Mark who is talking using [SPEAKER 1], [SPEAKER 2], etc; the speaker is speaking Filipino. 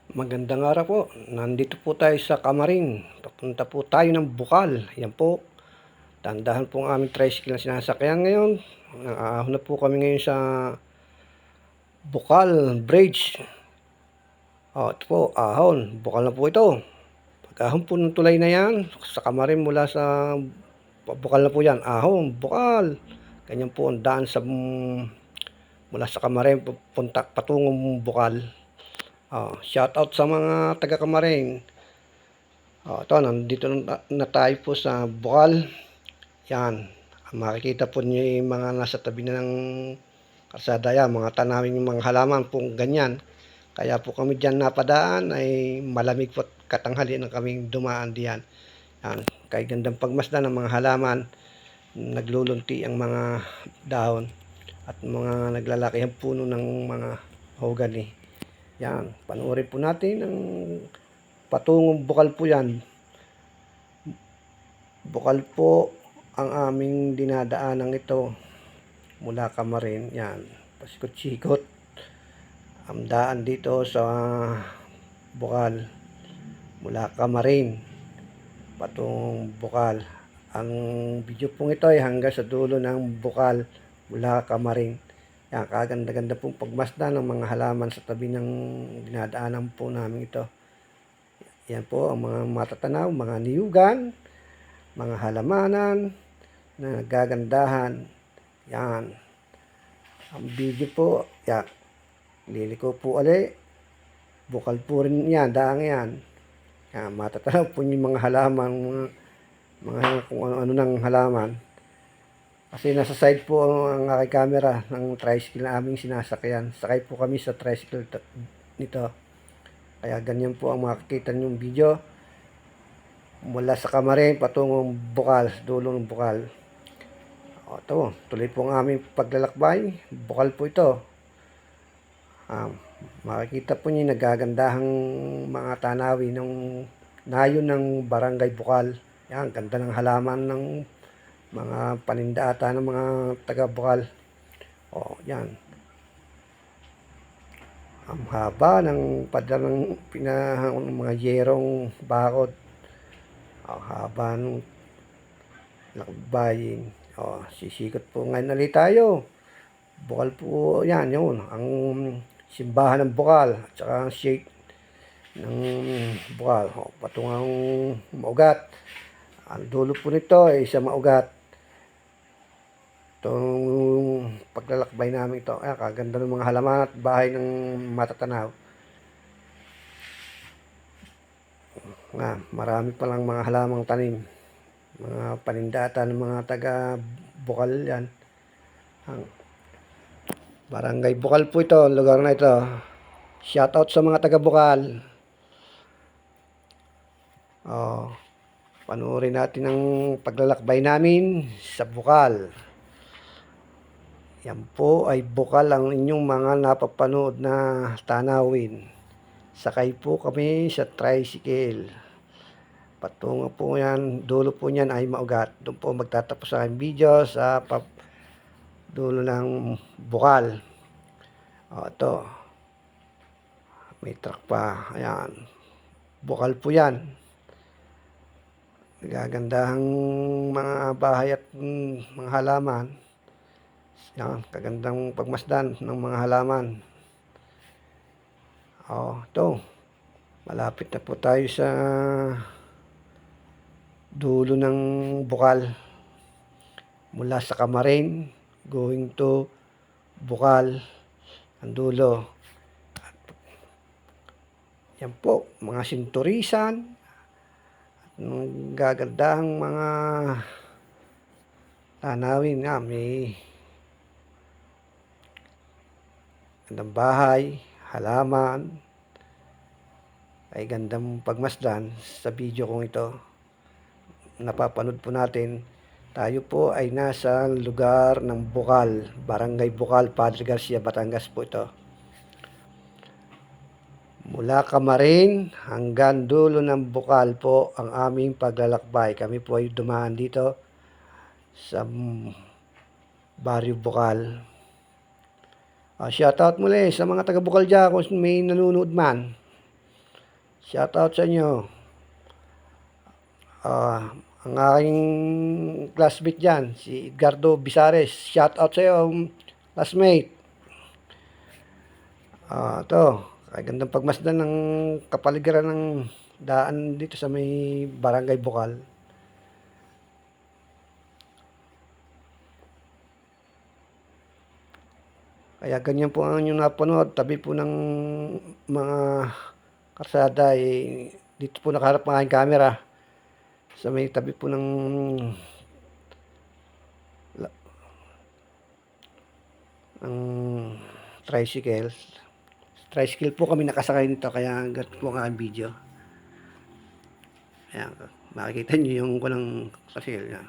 [SPEAKER 1] Magandang araw po. Nandito po tayo sa Kamarin. Papunta po tayo ng Bukal. Yan po. Tandahan po ang aming tricycle na sinasakyan ngayon. Naahon na po kami ngayon sa Bukal Bridge. Ito po, ahon. Bukal na po ito. Pag-ahon po ng tulay na yan, sa Kamarin mula sa Bukal na po yan. Ahon, Bukal. Ganyan po ang daan sa mula sa Kamarin patungong Bukal. Shout out sa mga taga Kamarin. Ito, nandito na tayo po sa Bukal. Yan. Makikita po niyo yung mga nasa tabi na ng kalsada yan, mga tanawin yung mga halaman po ganyan. Kaya po kami dyan napadaan ay malamig po at katanghali na kaming dumaan diyan. Yan. Kaya gandang pagmasdan ng mga halaman. Naglulunti ang mga dahon at mga naglalaki ang puno ng mga hogani. Yan. Panoorin po natin ang patungong Bukal po yan. Bukal po ang aming dinadaanan ito mula Kamarin. Yan. Pasikot-sikot. Ang daan dito sa Bukal mula Kamarin patungong Bukal. Ang video pong ito ay hanggang sa dulo ng Bukal mula Kamarin. Yan, kaganda-ganda pong pagmasdan ng mga halaman sa tabi ng dinadaanan po namin ito. Yan po ang mga matatanaw, mga niyugan, mga halamanan na gagandahan. Yan. Ang video po, yan. Liliko po ulit. Bukal po rin yan, daang yan. Yan, matatanaw po yung mga halaman, mga kung ano-ano ng halaman. Kasi nasa side po ang aking camera ng tricycle na aming sinasakyan. Sakay po kami sa tricycle nito. Kaya ganyan po ang makikita niyong video. Mula sa Kamarin patungong Bukal, dulo ng Bukal. Ito, tuloy po ang aming paglalakbay. Bukal po ito. Makikita po niyo nagagandahang mga tanawin ng nayon ng Barangay Bukal. Yan, ganda ng halaman ng mga paninda ata ng mga taga Bukal. Yan. Ang haba ng padalang pinahang mga yerong bakod. Ang haba ng lakbayin. Sisikot po ngayon ulit tayo. Bukal po yan, yun. Ang simbahan ng Bukal at saka ang shake ng Bukal. Patungang Maugat. Ang dulo po nito ay sa Maugat. Itong paglalakbay namin ito. Kaganda ng mga halaman at bahay ng matatanaw. Marami palang mga halamang tanim. Mga panindata ng mga taga Bukal yan. Barangay Bukal po ito, lugar na ito. Shout out sa mga taga Bukal. Panoorin natin ang paglalakbay namin sa Bukal. Yan po ay Bukal ang inyong mga napapanood na tanawin. Sakay po kami sa tricycle. Patungo po yan, dulo po niyan ay Maugat. Doon po magtatapos ang video sa dulo ng Bukal. Ito. May truck pa. Ayan. Bukal po yan. Nagagandahang mga bahay at mga halaman. Yan, kagandang pagmasdan ng mga halaman. Ito. Malapit na po tayo sa dulo ng Bukal. Mula sa Kamarin, going to Bukal, ang dulo. Yan po, mga sinturisan, gagandahang mga tanawin nga, may gandang bahay, halaman, ay gandang pagmasdan sa video kong ito. Napapanood po natin, tayo po ay nasa lugar ng Bukal, Barangay Bukal, Padre Garcia, Batangas po ito. Mula Kamarin hanggang dulo ng Bukal po ang aming paglalakbay. Kami po ay dumaan dito sa Barrio Bukal. Shoutout muli sa mga taga Bukal dyan kung may nanonood man. Shoutout sa inyo. Ang aking classmate dyan, si Edgardo Bisares. Shoutout sa iyo, classmate. Ito, kagandang pagmasdan ng kapaligiran ng daan dito sa may Barangay Bukal. Kaya ganyan po ang inyong napanood, tabi po ng mga karsada, dito po nakaharap ang aking camera. Sa may tabi po ng tricycle. Tricycle po kami nakasakay nito, kaya ganito po ang aking video. Ayan, makikita nyo yung kulang tricycle niya.